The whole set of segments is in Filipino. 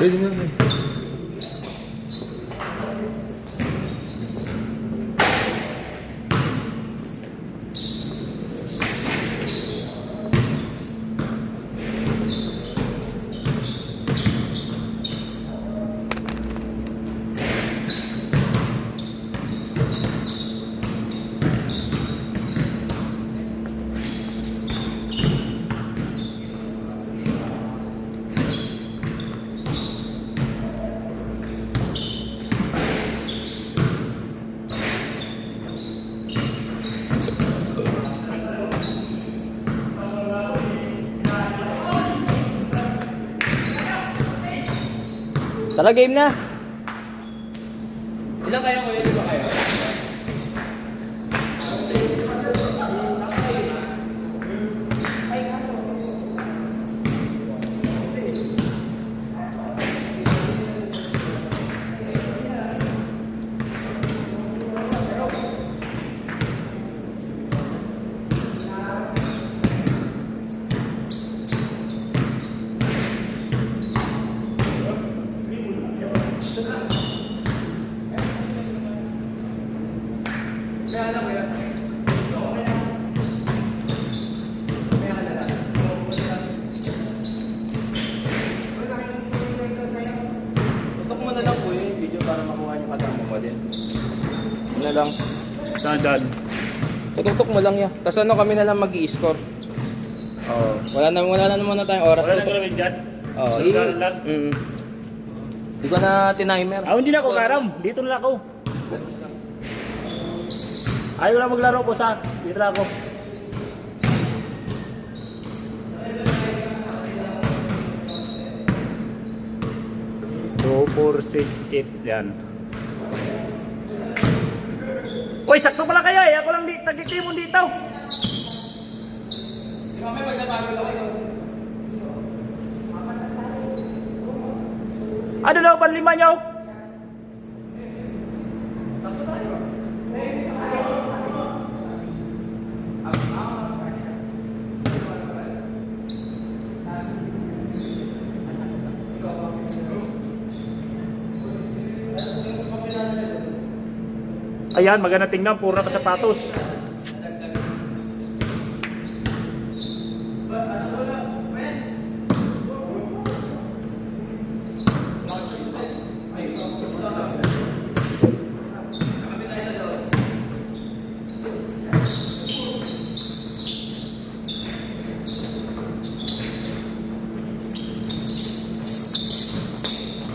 Pwede nga. Tara, game na. Ilan kayo ngayon? Ilan ba kayo? Kaya alam mo yan. Gusto ko muna lang po yung video para makuha niyo kasama mo din. Ano lang. Saan dyan? Tutok mo lang yan. Tapos ano kami na lang mag-i-score. Oo. Wala na naman na tayong oras. Wala nang gawin dyan? Oo. Saan lang? Hindi ko na tinimer. Hindi na ako karam. Dito na ako. Ayaw lang maglaro po sa. Dito na ako. 2, 4, 6, 8 yan. Uy, sakto pala kayo eh. Ako lang tagkitimon dito. Ano daw panlima nyo? Ayan, maganda tingnan, puro na sapatos.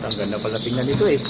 Ang ganda pala tingnan nito eh.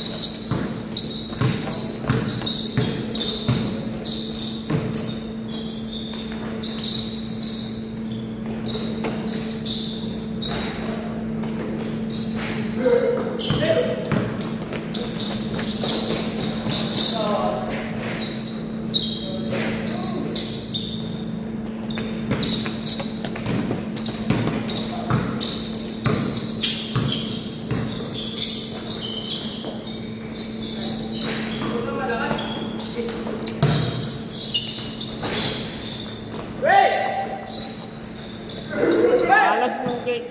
Alas mo kay.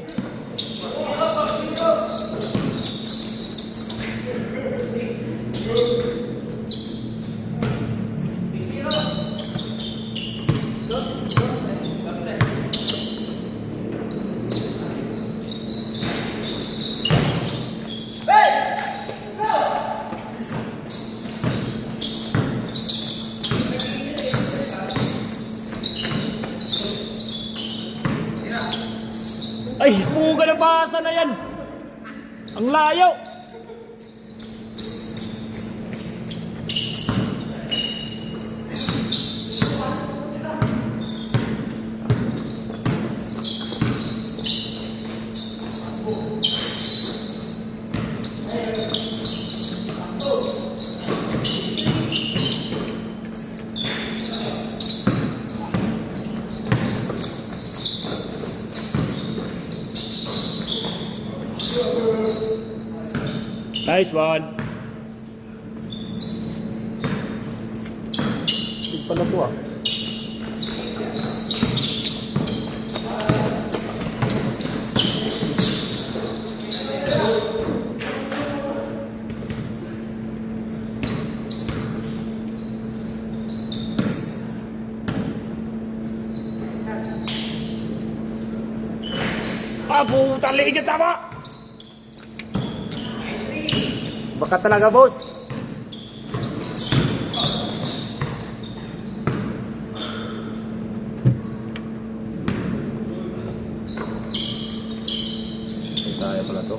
Ay, puga na basa na yan. Ang layo. Nice one. Speed pala to ah. Ah, puta, liig tama! Baka talaga, boss. Kaya pala to.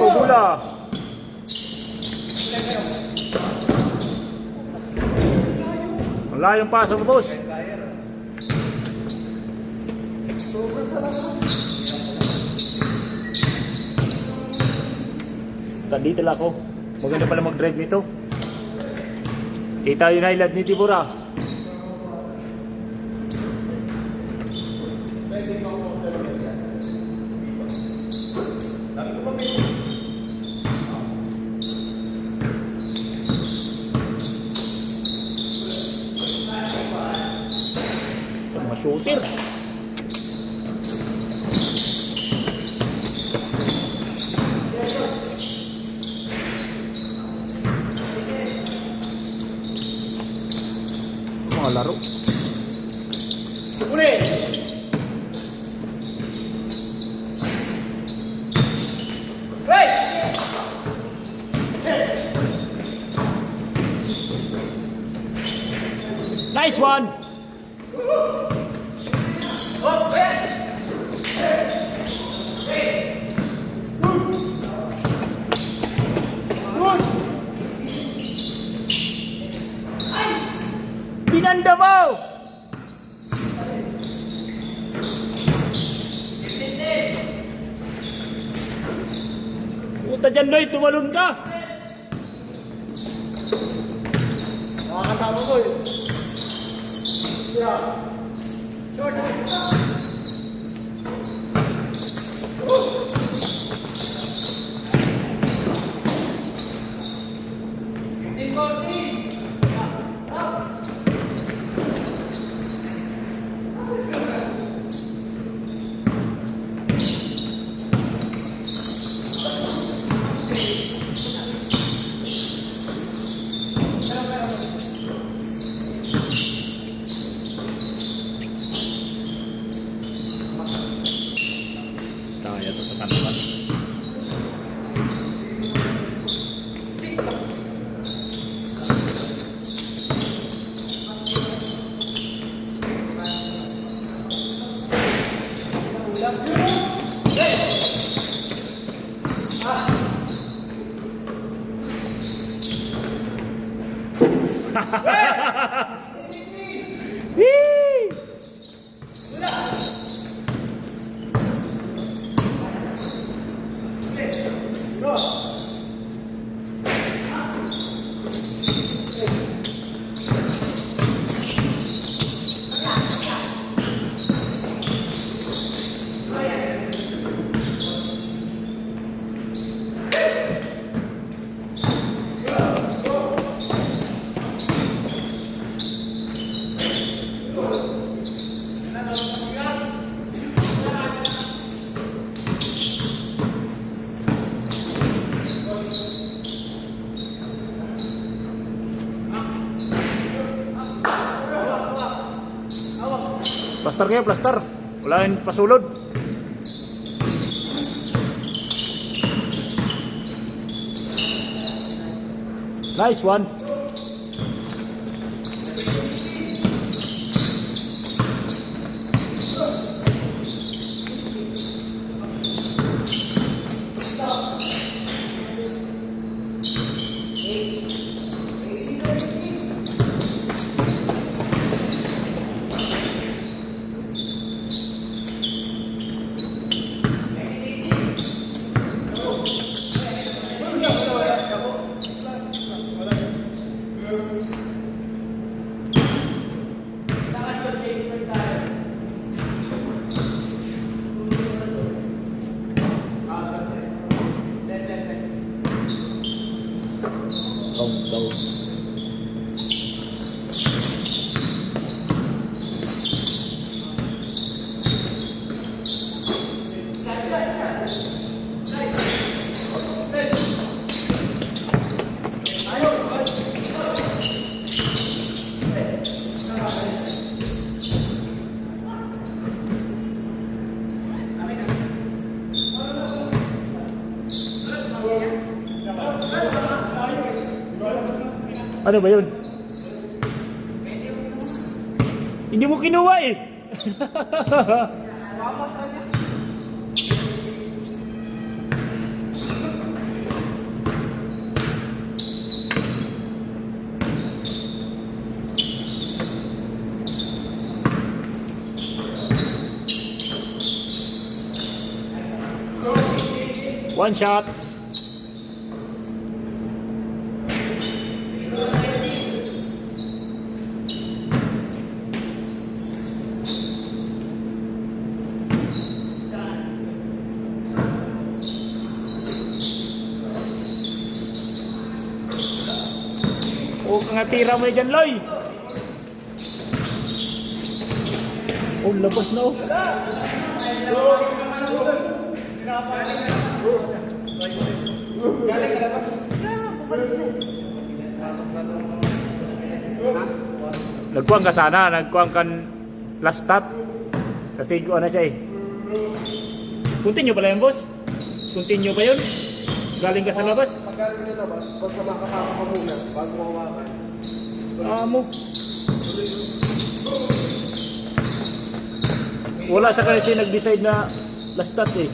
Oh, bola. Ang layong paso mo, boss. Dito lang ako. Maganda pala mag-drive nito. Kita yung highlight ni Tibura. Ito mga shooter. Mga laro. Uli! Nice one! Pinanda mo! Puta dyan, Noy, tumalon ka! Nakakasama ko eh. Kaya to sa kanila. Whee! Plaster kayo, plaster. Wala yung pasulod. Nice one. Go. Ano ba yun? Hindi mo kinuha eh. One shot. O, kangatira mo dyan, Loy. Oh, labas na oh. Nagkuhan ka sana, nagkuhan kan last stop. Kasi ano siya eh. Continue pala yung boss? Continue ba yun? Galing ka sa labas? Paggaling sa labas, basta makakapa ka muna bago mawakan. Amo. Wala sa kasi nag-decide na last stop eh.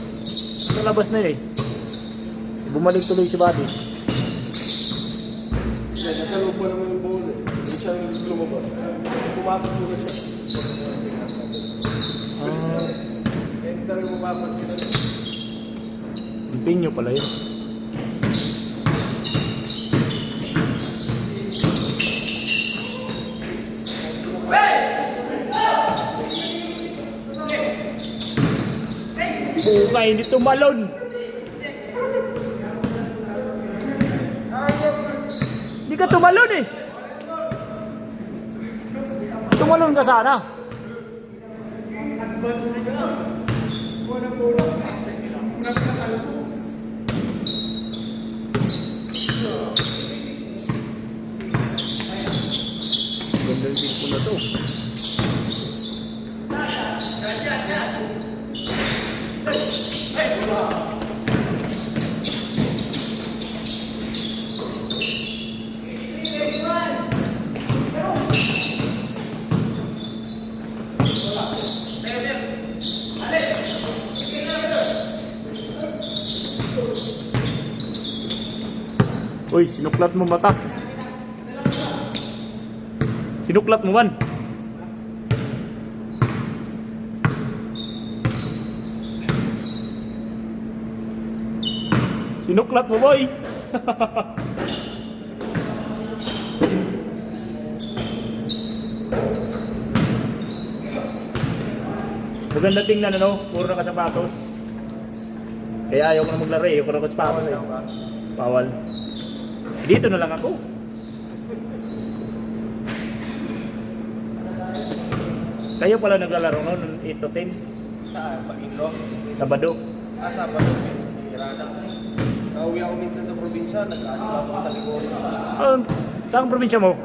Sa labas na yun eh. Bumalik tuloy si Buddy. Nasa loob pa naman yung bowl eh. Hindi siya lumabas. Pumasok muna siya. Kaya hindi kami mapapansin. Continue pala yun. Bukay, hindi tumalon. Hindi ka tumalon eh. Tumalon ka sana. Ganda yung tipo na to. Uy, sinuklat mo mata. Sinuklat mo man. Sinuklat mo, boy. Maganda tingnan, ano? Puro nakasapatos. Kaya ayaw ko na maglaro eh. Ayaw ko na magsapatos eh. Bawal. Dito na lang ako. Kayo pala naglalaro noon, 8 to 10? Saan? Pag-inro? Sabado. Sa Pag-inro. Hirada kasi. Nauwi ako minsan sa probinsya, nag-aasil ako sa Ligorio. Saan probinsya mo?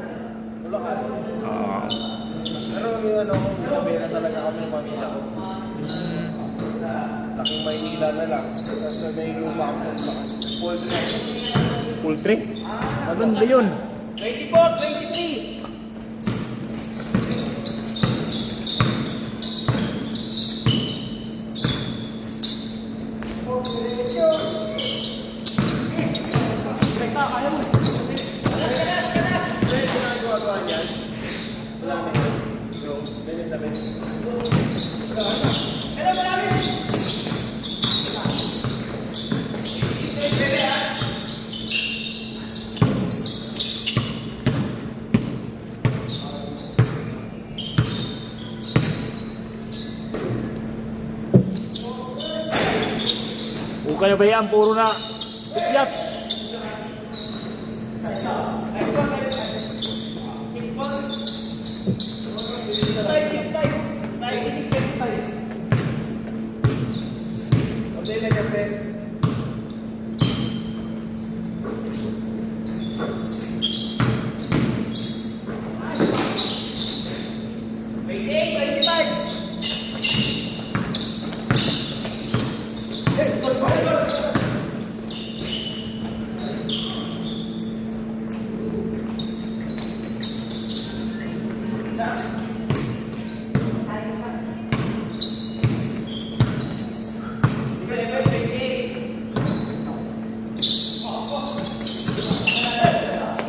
Bulacan. Ah. Pero yung ano, Isabela talaga kami ng pamilya ko. Laking Maynila na lang. Tapos may luma ako sa Bulacan. Poultry? Maganda yun. 24, 23! O kayo ba yan? Puro na sikyat.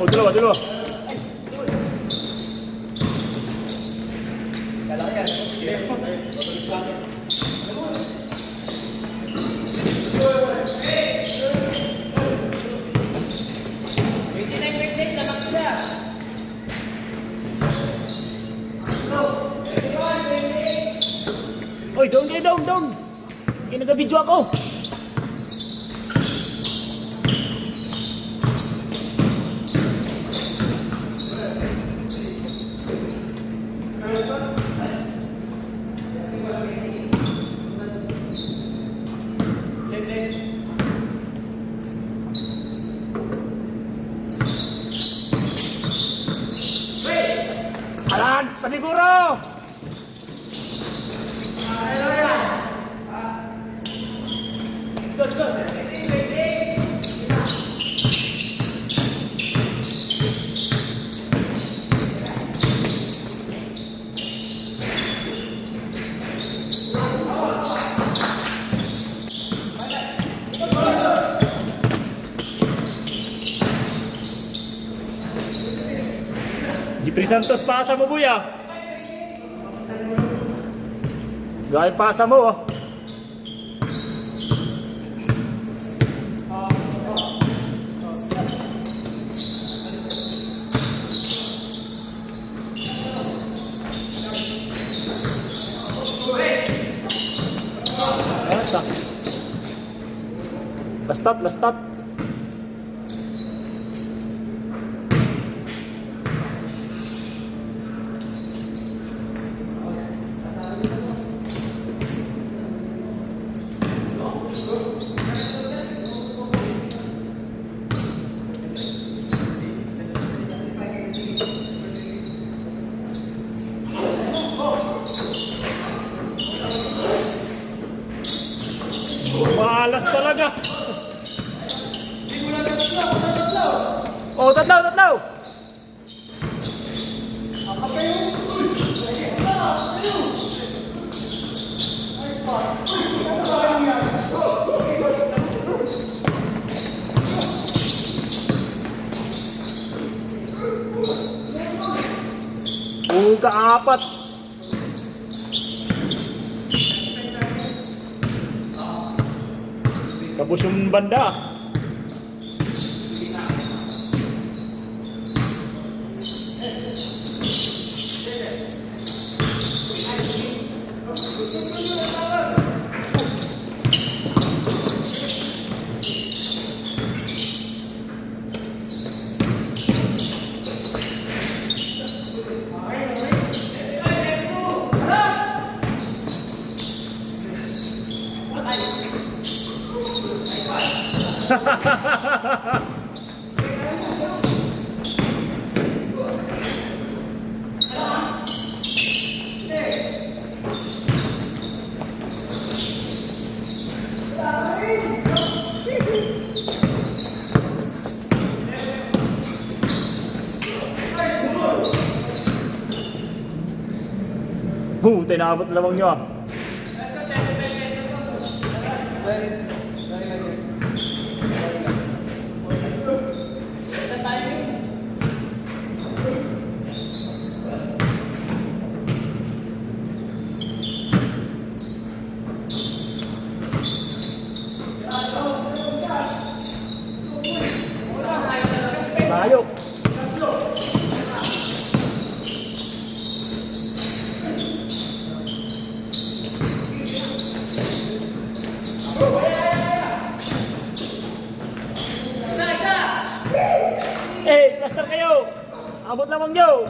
O, dalawa, dalawa. Oy, down kayo, down, down. Kaya nag-video ako. Alan, paniguro! Jeffrey Santos, pasa mo, buya. Gaya pasa mo oh. Ata. Last stop. Malas talaga. Oh, tatlaw. Kaapat. Tapos yung banda. Tinabot lamang nyo ah. Tayo. Cluster kayo! Abot lamang nyo!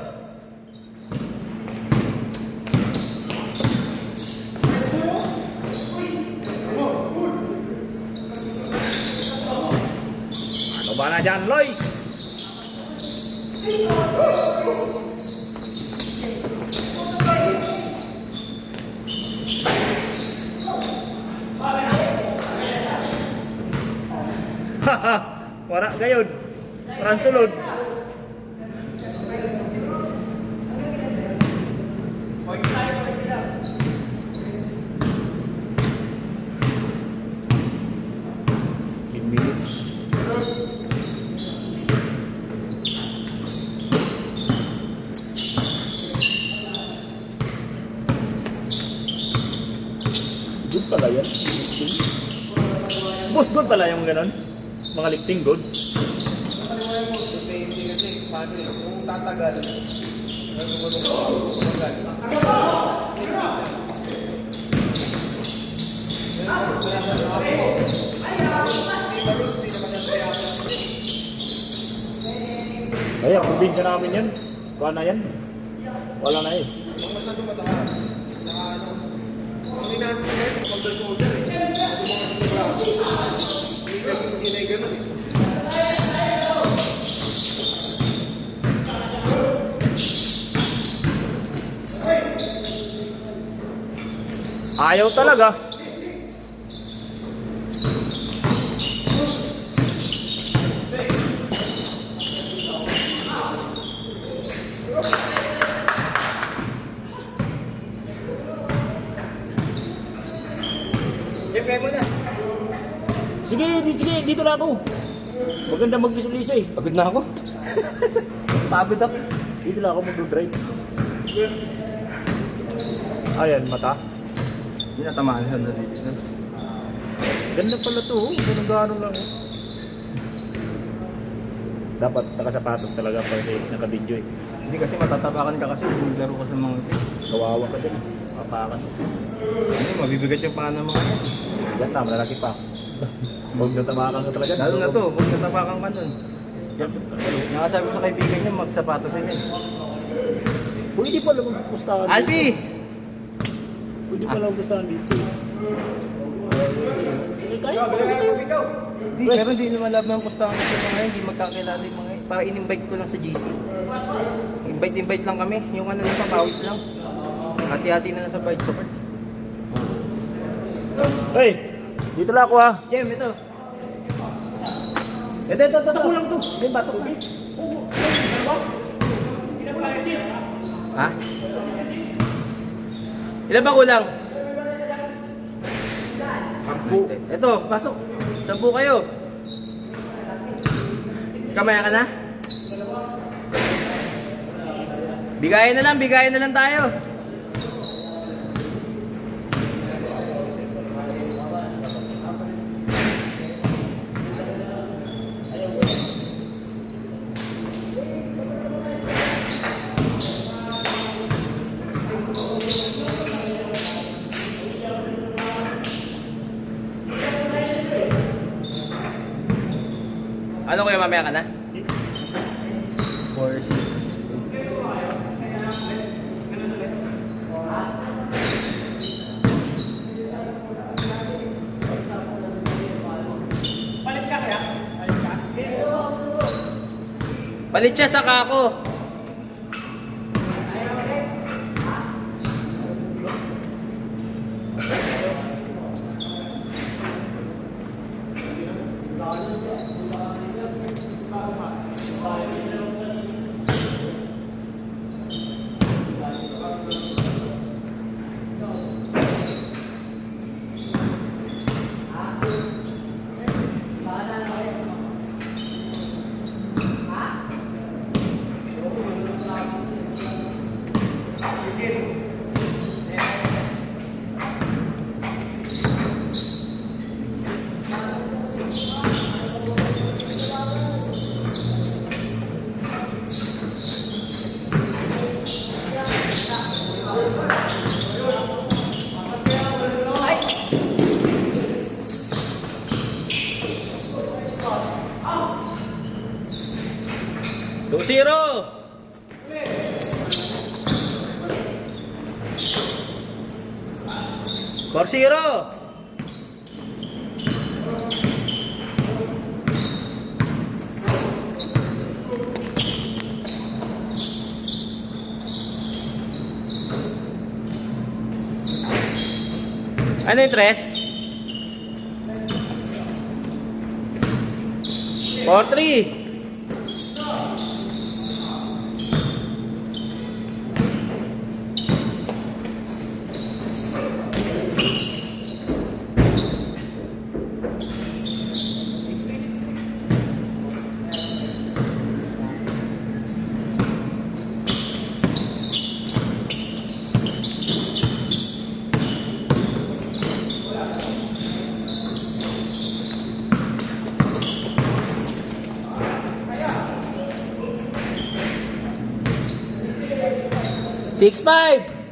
Ano ba na dyan, Loy? Haha! Wala gayon! Parang sulod! Good pala yan. Boss, good pala yung ganon. Mga lifting good. Depende kasi paano eh. Kung tatagal, Kaya, probinsya namin yan. Kuha na yan. Wala na eh. kung masyado mataas, saka ano, ang inaansin na yun, shoulder eh. Kasi mga sa braso, hindi na ganun eh. Ayaw talaga. Sige, dito na ako. Maganda mag-visualize eh. Pagod na ako. Pagod ako. Dito lang ako mag-drive. Ayan, mata. Hindi natamaan siya dito. Ganda pala to, oh. Ganun-ganon lang. Oh. Dapat nakasapatos talaga kasi naka-video eh. Hindi kasi matatabakan ka kasi kung maglaro ka sa mga ito. Kawawa ka dyan. Papakan. Ano, mabibigat yung paa ng mga yan. Yan na, malalaki pa. Huwag natabakan ka talaga. Lalo na to, huwag natabakan ka nun. Nakasabi ko sa kaibigan niya, magsapatos na yan. Pwede pala magpustahan dito. Alpi! Pwede pala magpustahan dito. Kaya Hindi, pero hindi lumalab ng pustahan ko sa mga yan, hindi magkakilala yung mga yan. Para in-invite ko lang sa GC. Invite lang kami, yung ano lang sa pawis lang. Hati-hati na lang sa bite support. Hey! Dito lang ako ha. Jem, ito. Ito lang to. Hindi, pasok na. Ha? Ilan ba kulang? 10. Ito, pasok. 10 kayo. Kamaya ka na? Bigayan na lang tayo. Ano kuya, mamaya ka na? 4, 6. Palit siya sa kako. Zero. For zero. Ano yung tres? 4-3. Six, 5.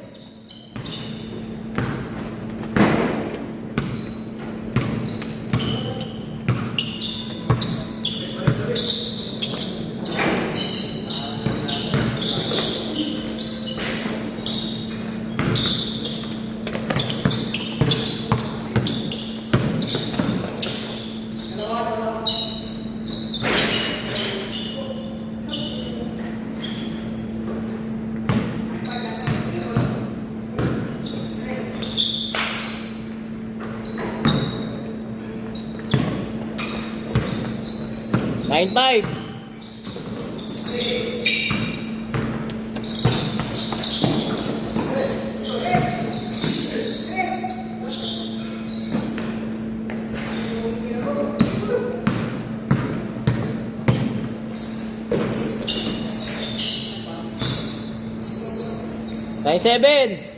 Nine, 5. Nine, 7.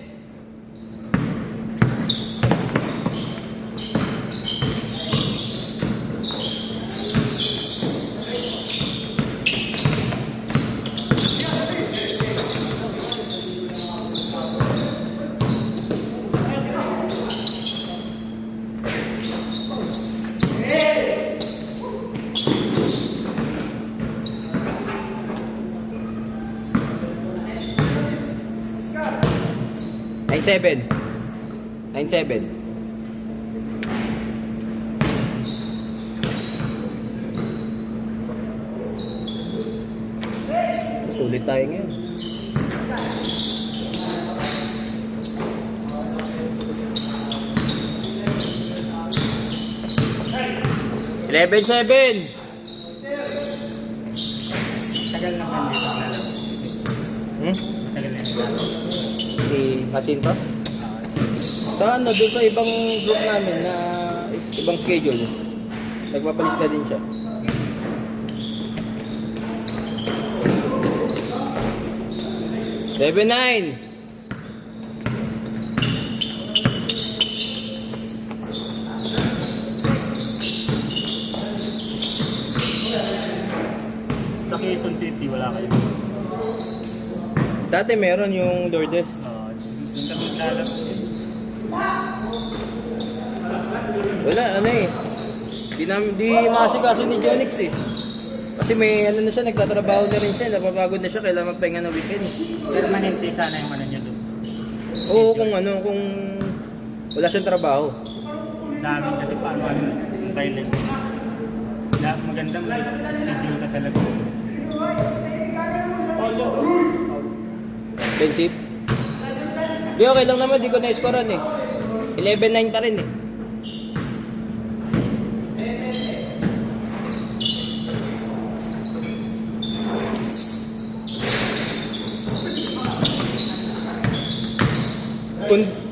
9-7. 9-7. Sulit tayo ngayon. Eleven, 7. Tagal naman dito ang lalaki. Tagal na yung Si Jacinto? Sa ano, doon sa ibang group namin na ibang schedule, nagpapalis na din siya. Seven, 9. Sa Quezon City, wala kayo. Dati meron yung Lourdes. Yung kami lalap. Wala, ano eh. Di masikaso ni Jonix eh. Kasi may ano na siya, nagtatrabaho na rin siya, napapagod na siya, kailangan magpahinga ng weekend. Permanente sana yung ano niya doon. Oo, kung wala siyang trabaho. Sa amin kasi paano yung silent. Magandang may schedule ka talaga. Offensive. Di okay lang naman, di ko na-scorean eh. 11-9 pa rin eh.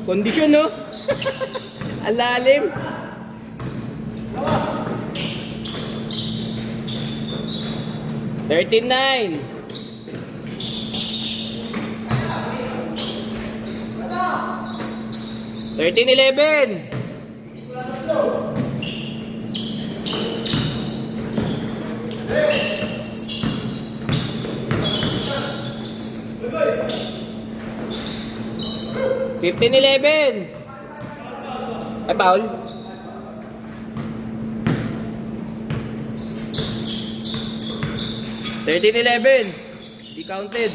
Kondisyon no? Ang lalim. $13-9. $13-11. $15-11. Ay, foul. $13-11. Di counted.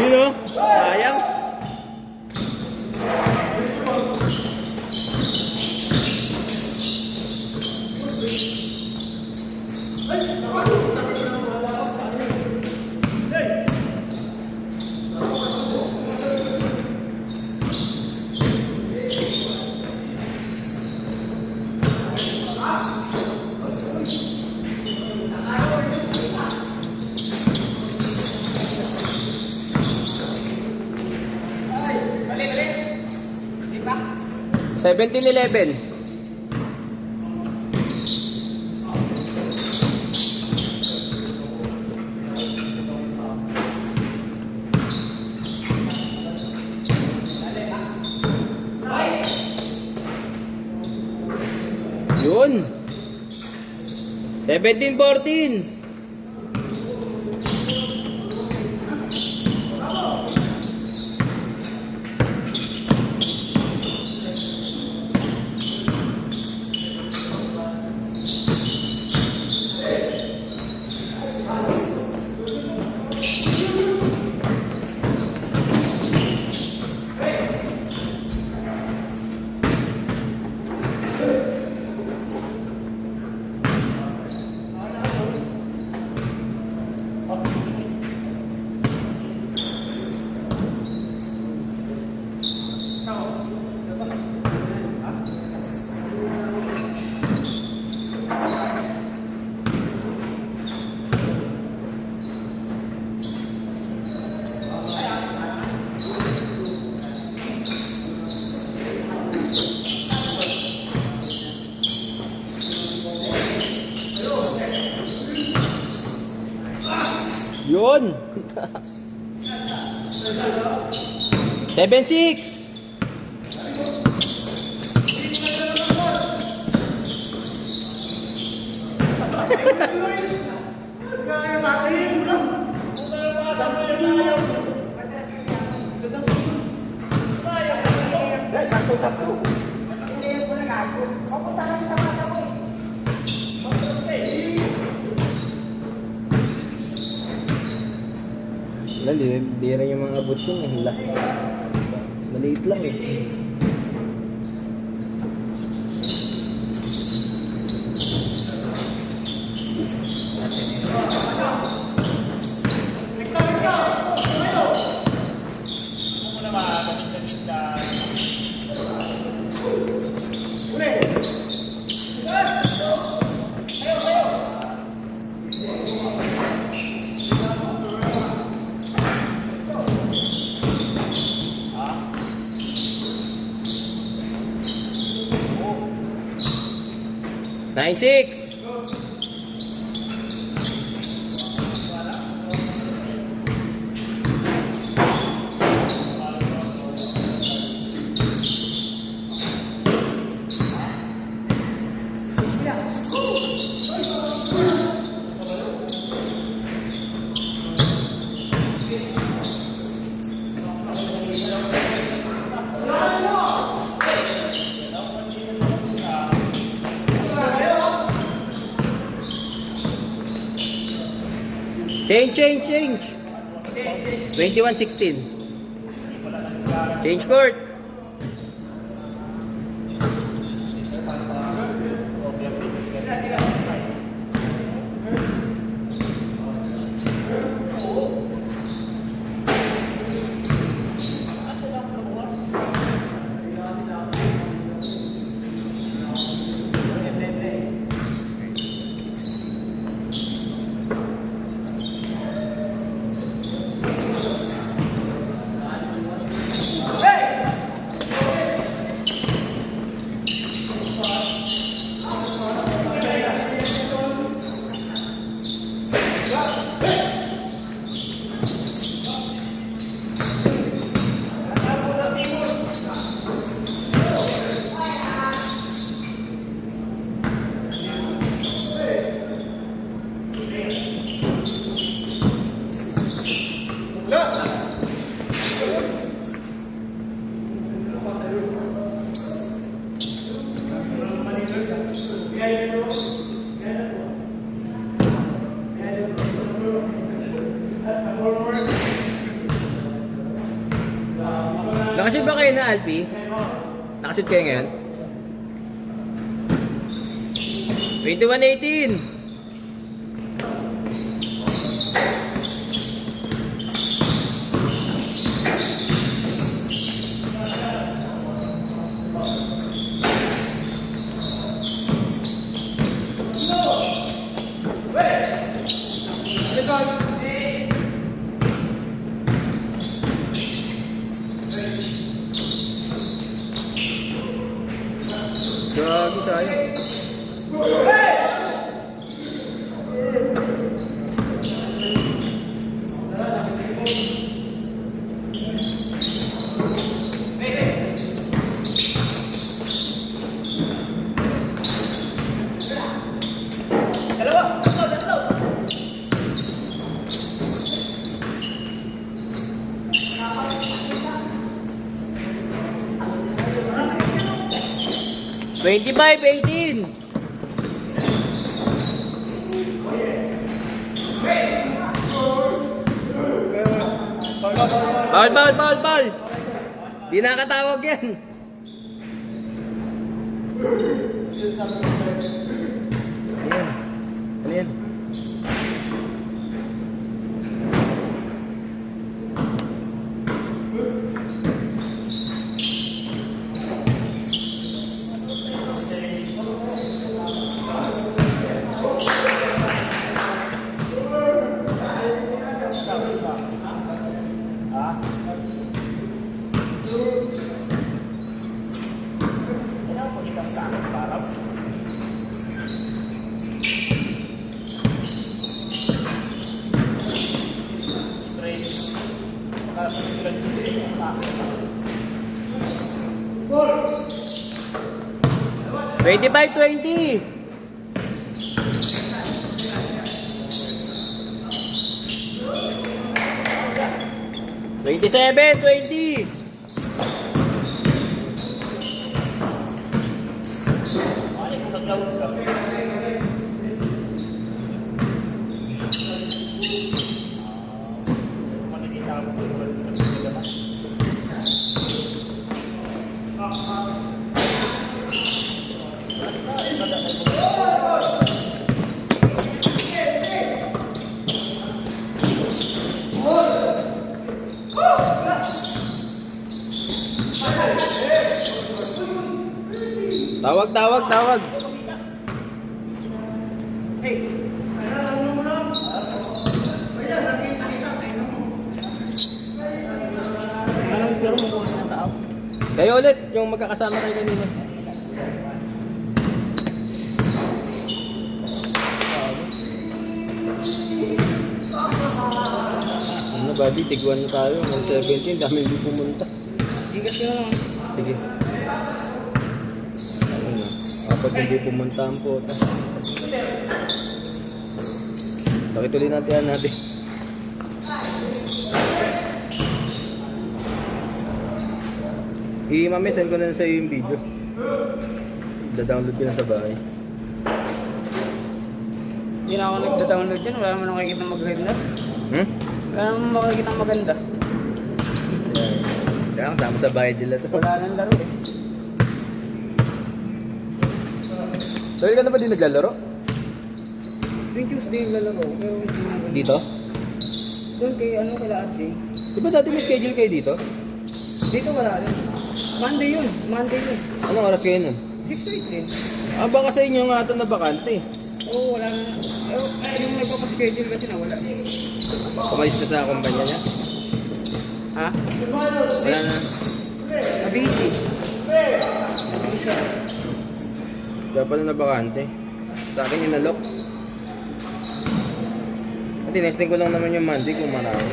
Yun o, sayang. $17-11. Yun. 17-14. Yun. 7-6. Wala, di rin yung mga abot ko. Maliit lang eh. Muna makakapit sa 9-6. Change. 21-16. Change court. Nakashoot ba kayo na, Alpi? Nakashoot kayo ngayon? 21-18. Gagi sayang. Twenty-five, 18. Ball. Di nakatawag yan. Ano yan? Twenty-five, 20. Twenty-seven, 20. Tawag, tawag, tawag. Anong pero mo kung ng tao? Kayo ulit, yung magkakasama kayo kanina. Ano buddy, tiguan na tayo. 117, dami hindi pumunta. Gigas ko na lang. Sige. Ano na, apat hindi pumunta ang puta. Pakituloy natin. I-mame-send ko na sa iyo yung video. Da-download ko na sa bahay. Hindi na ako nagda-download dyan. Wala naman nakikita maganda. Wala naman makikita maganda. Kaya kasama sa bahay nila to. Wala nang laro eh. Dahil ka na ba din naglalaro? Tuwing Tuesday yung lalaro. Pero hindi na. Dito? Doon kay ano kay Ate. Di ba dati may schedule kayo dito? Dito wala rin. Monday yun. Anong oras kayo nun? 6 to 8 din. Ah, baka sa inyo nga ito na bakante. Oo, wala na. Yung nagpapaschedule kasi na wala. Umalis na sa kumpanya niya? Ha? Wala na. Busy. Kaya pala na bakante. Sa akin yung nalok. At tinesting ko lang naman yung Monday kung marami.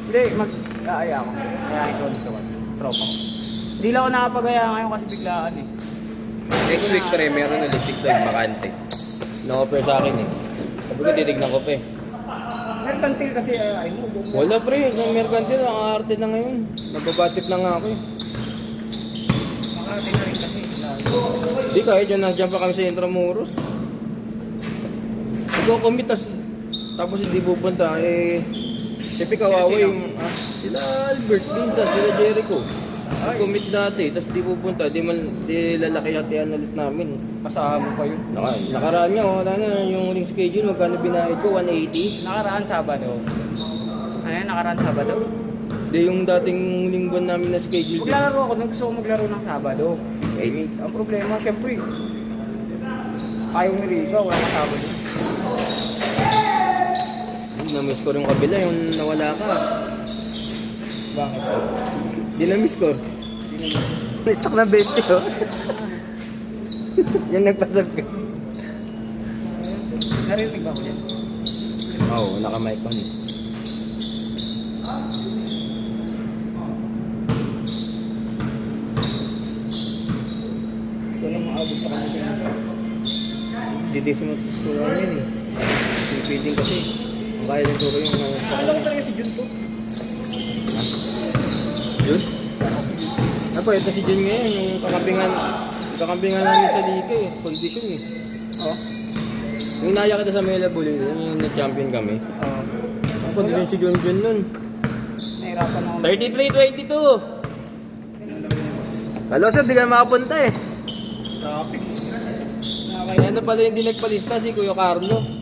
Hindi, mag-aaya ako. Kaya ikaw dito ka. Tropa ko. Hindi lang ako nakapag-aya ngayon kasi biglaan eh. Next week pre, meron ulit 6 lang bakante. Na-offer sa akin eh. Sabi ko titignan ko pa eh. Mercantil kasi ayaw mo. Wala pre, yung mercantil, ang arte na ngayon. Nagbabatip na nga ako eh. Makati na rin kasi. Di kahit yun, nandiyan pa kami sa Intramuros. Nagko-commit tapos hindi pupunta eh. Siyempre kawawa yung sila Albert, Vincent, sila Jericho. Commit dati, tapos di pupunta, di lalaki hatian ulit namin. Kasama pa yun. Nakaraan nga, wala na yung huling schedule, magkano binayad ko, 180. Nakaraan Sabado. Ano yan? Nakaraan Sabado? Di yung dating linggon namin na schedule. Maglalaro ako, gusto ko maglaro ng Sabado. Ang problema, syempre. Ayaw ni Rica, wala ka Sabado. Na-miss ko rin yung kabila, yung nawala ka. Bakit? Di na-miss ko. May stock na 20 oh. Yan nagpasab ka. Narinig ba ko yan? Oo, naka-mic on eh. Wala maabot sa kanila. Dito mo turuan yan eh. Yung feeding kasi. Ang kaya ng turo yung Alam ko talaga si Jun to. Jun? Ako, ito si Jun ngayon, yung kakampingan namin sa Liga eh, condition eh. Oo. Yung naya kita sa Mela Bully, yung nag-champion kami. Oo. Ang condition si Jun nun. Nahirapan ako. 33-22! Hello sir, di ka makapunta eh. Traffic. Si ano pala yung di nagpalista, si Kuya Carlo.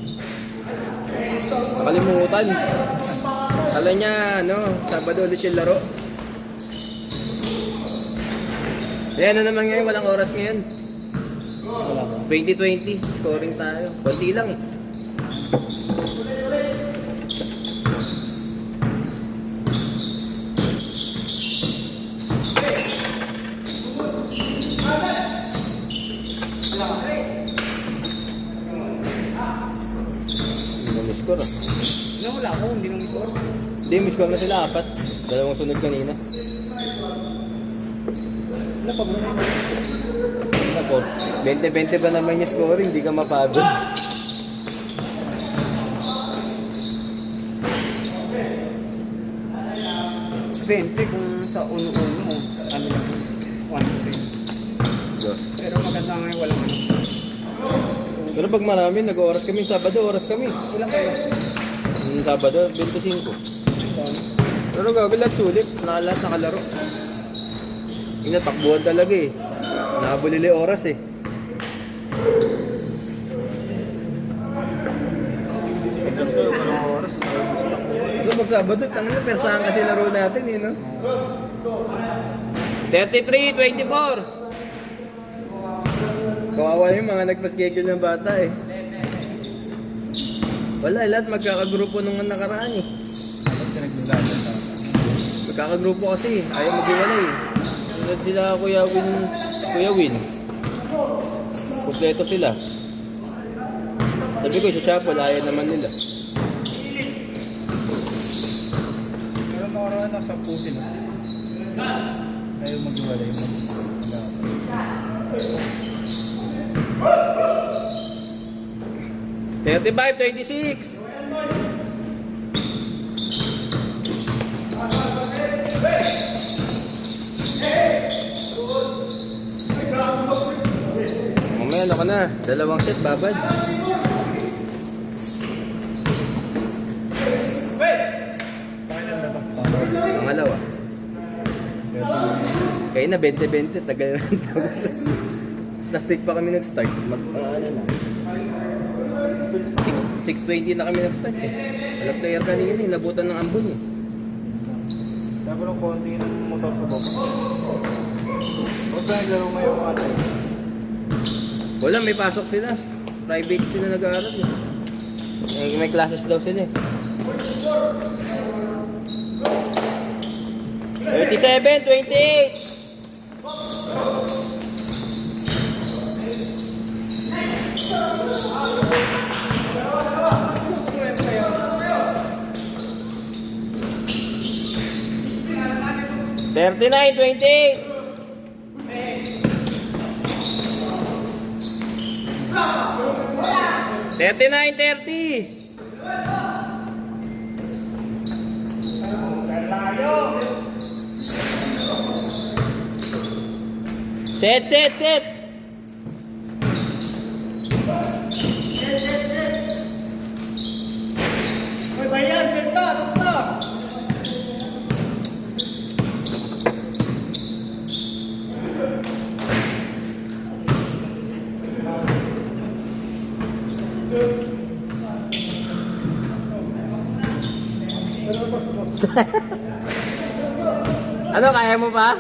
Nakalimutan. Kala niya, Sabado ulit yung laro. Kaya ano naman ngayon, walang oras ngayon. 2020, scoring tayo. Kunti lang eh. Hindi na miss-score ah. Wala ako, hindi nang isor. Hindi, miss-score na sila, 4. Dalawang sunod kanina. Wala pa ba? Ako, 20-20 ba naman yung scoring, hindi ka mapagod. Bente kung sa uno-uno, ano lang, 1%. Diyos. Pero maganda ngayon, walang ano. Pero pag marami, nag-oras kami, Sabado, oras kami. Ilang kayo? Yung Sabado, 25. Pero gagawin lahat sulit, lahat nakalaro. Yung natakbuhan talaga eh. Nakabulili oras eh. So pag Sabado, tangin na, persahan kasi laro natin eh, no? 33-24. Kawawa yung mga nagpa-schedule ng bata eh. Wala, lahat magkakagrupo nung nakaraan eh. Magkakagrupo kasi, ayaw mag-iwalay eh. Sunod sila Kuya Win. Kompleto sila. Sabi ko, sa Shopple, ayaw naman nila. Pero nakaraan na 10 sila. Ayaw mag-iwalay. 35-26. Mamaya ano ka na, dalawang set babad. Pangalawa. Kaya na 20-20, tagal na tapos. Plastic pa kami nag-start. Ano na. 6:20 na kami nag-start eh. Walang player kanina eh, nabutan ng ambon eh. Dapat ng konti ng motor sa baba. Huwag ba naglaro ngayon mga tayo? Wala, may pasok sila. Private sila nag-aaral eh. May classes daw sila eh. 37-28. $39-28. 39-30. Set. Hoy, bayan! Set ka! Tukta! Ano, kaya mo pa?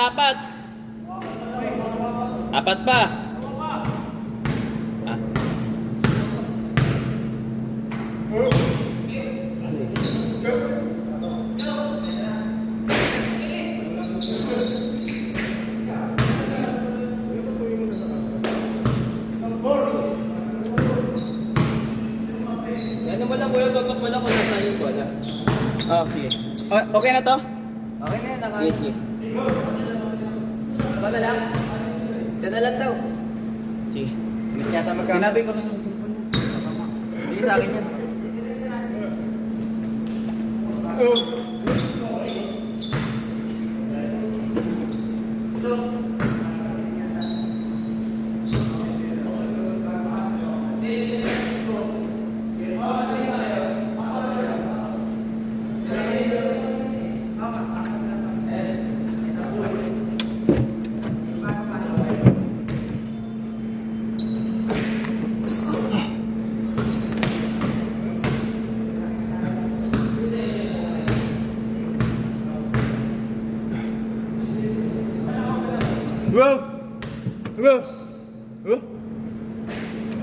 Apat. Apat pa. Ah. Ano mo lang kuya, tutok mo lang kung nasa yung bola. Sige. Okay na to? Okay na yan, sige. Wala lang. Yan na lang daw. Sige. Hindi yata magkakaroon. Sinabi ko na yung cellphone mo. Hindi sa akin yan.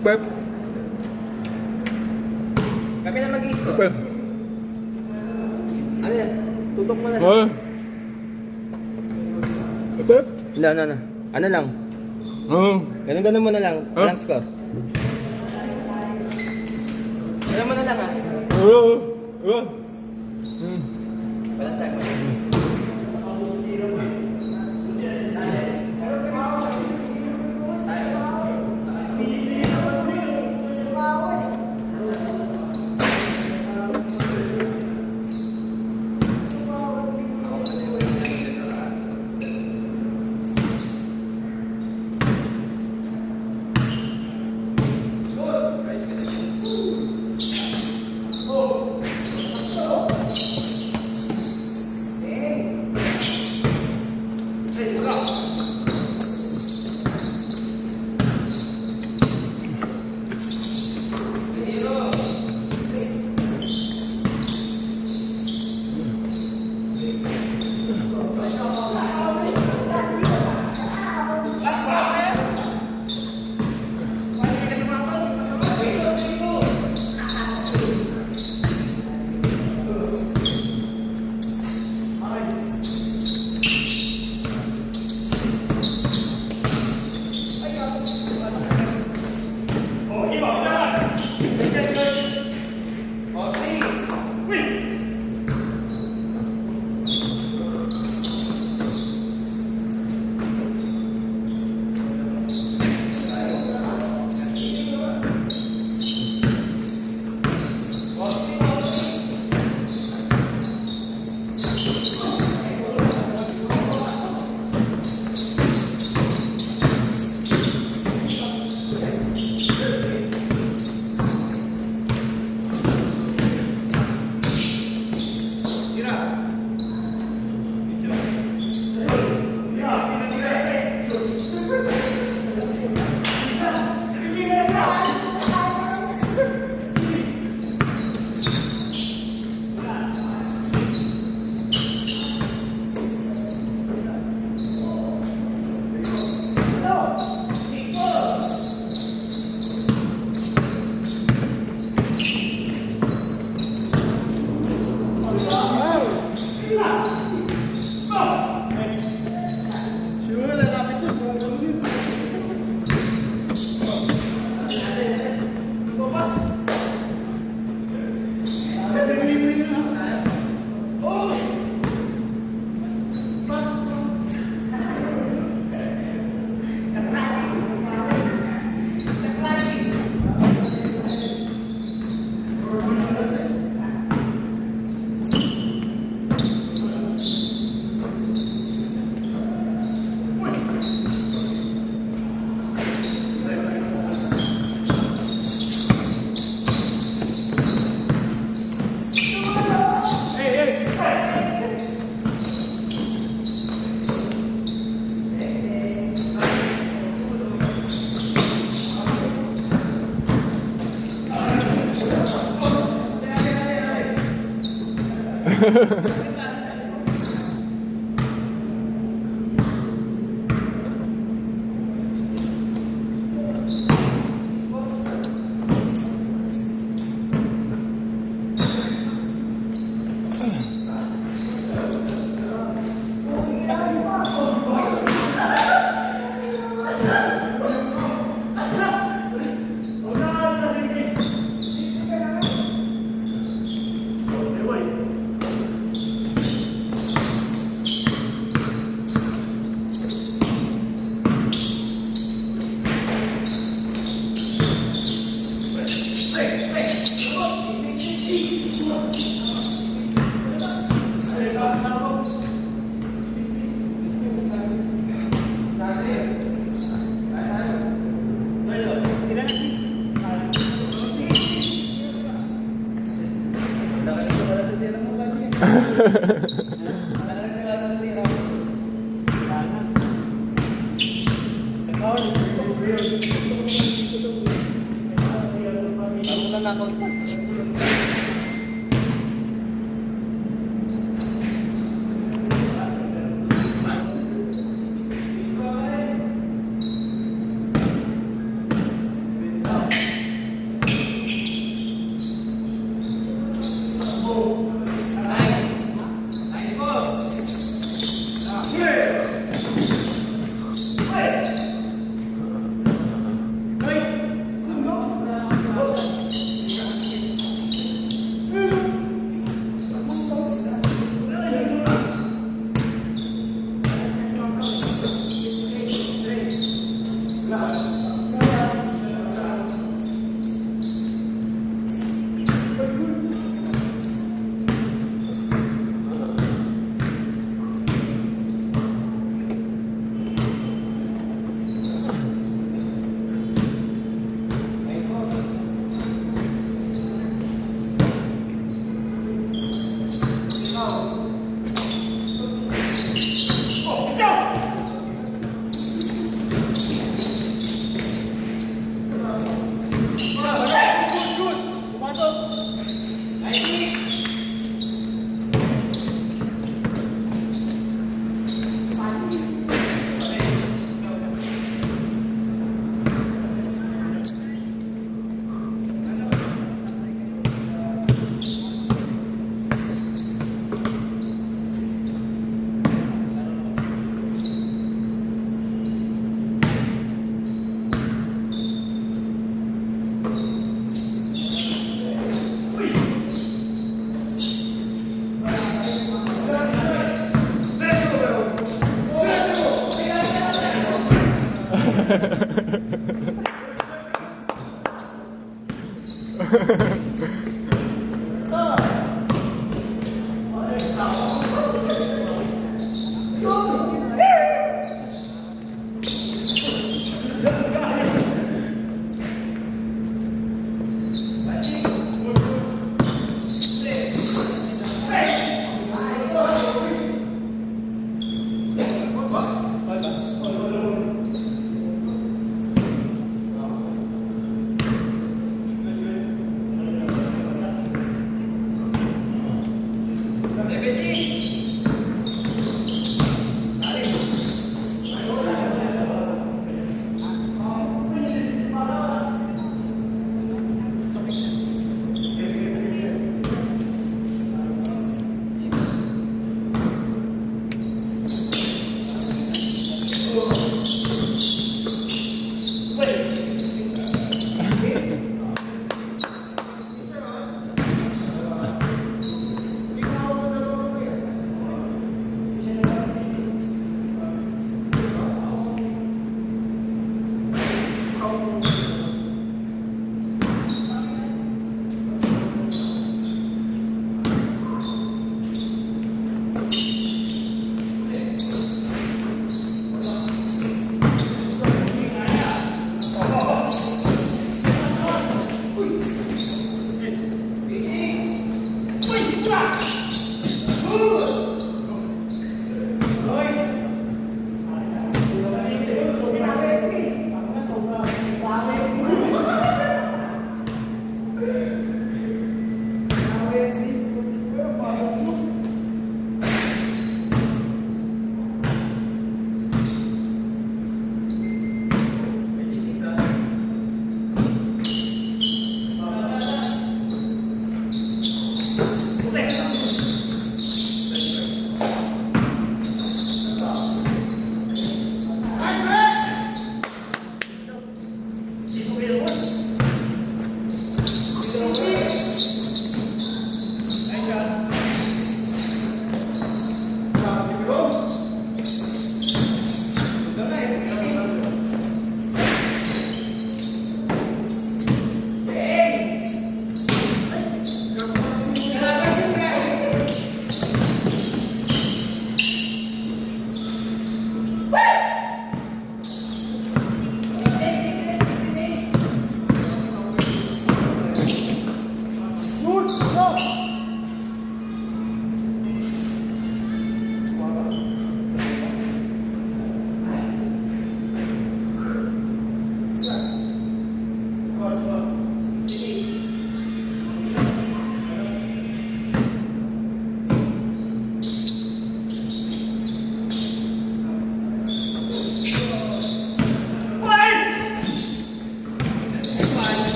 Pep! Kami na mag-i-score. Pep! Ano yan? Tutok mo na. Pep! No. Ano lang? Ganun mo na lang. Walang score. Ganun mo na lang, ha? Walang time.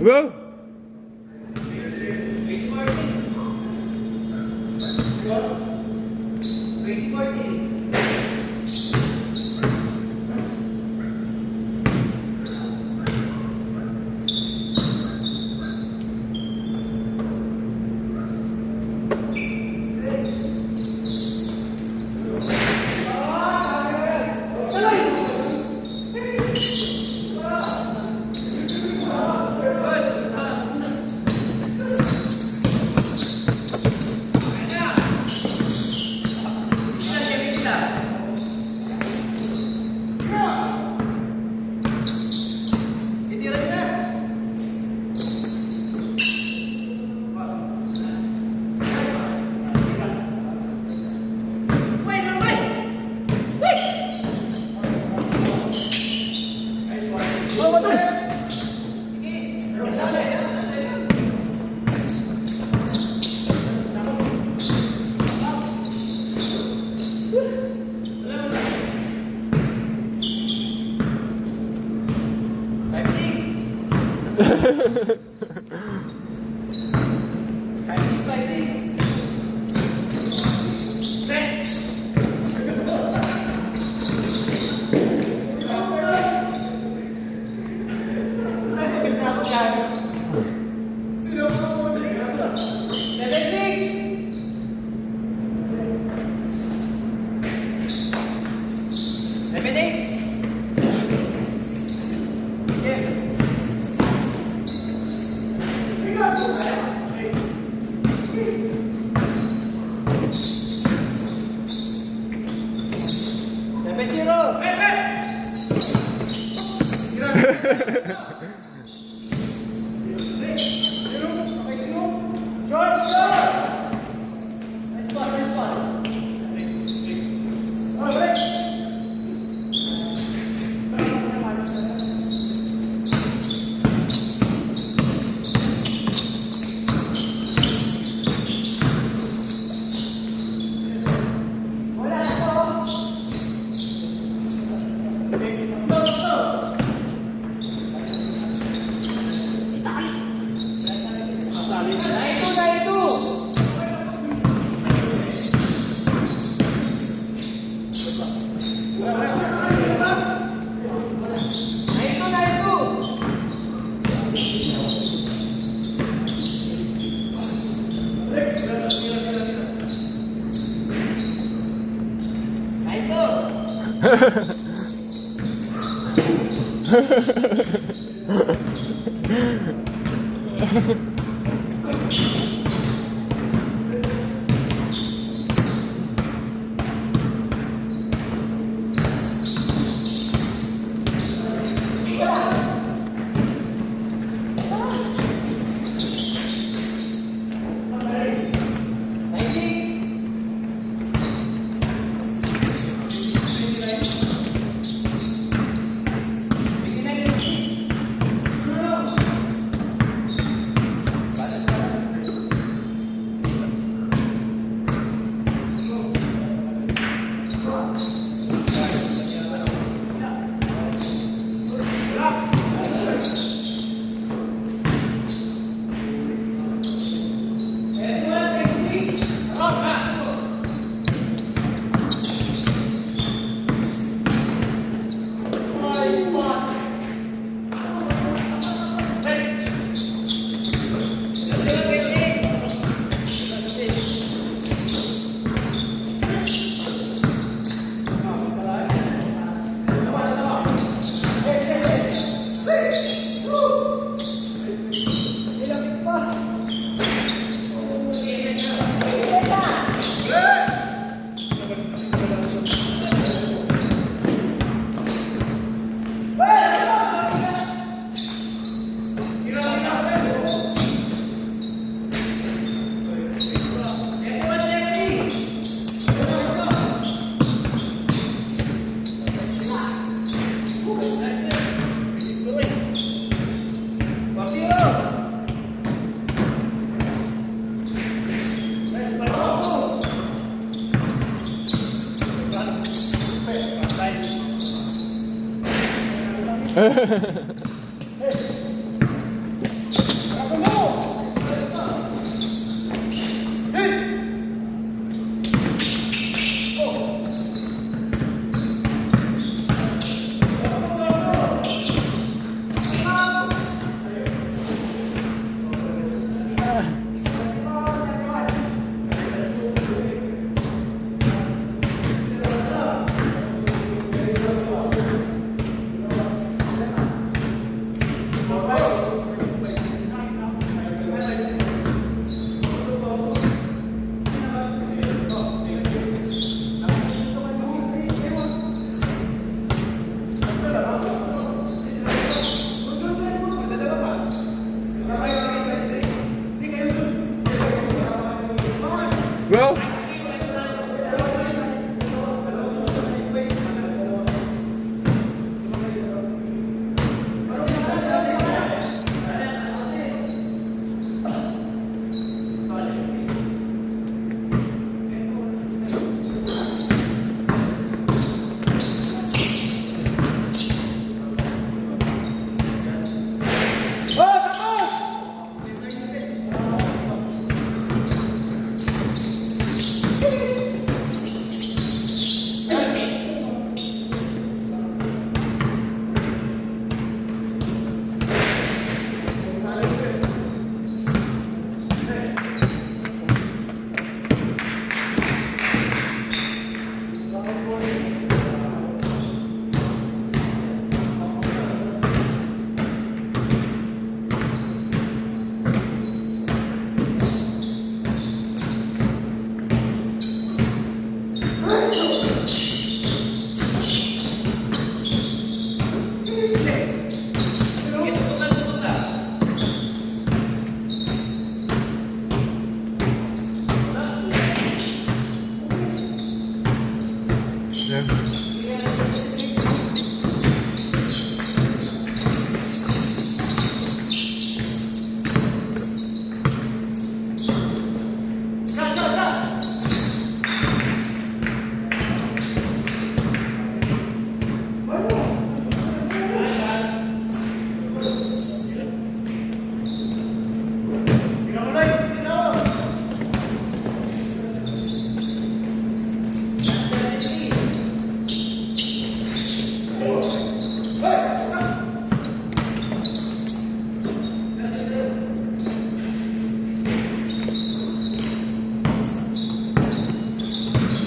Go!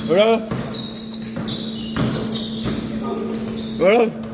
Bro. Bro.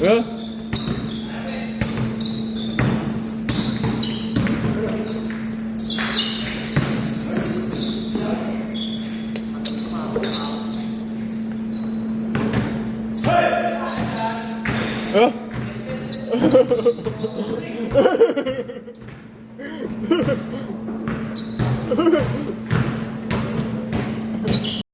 Bro. Bro.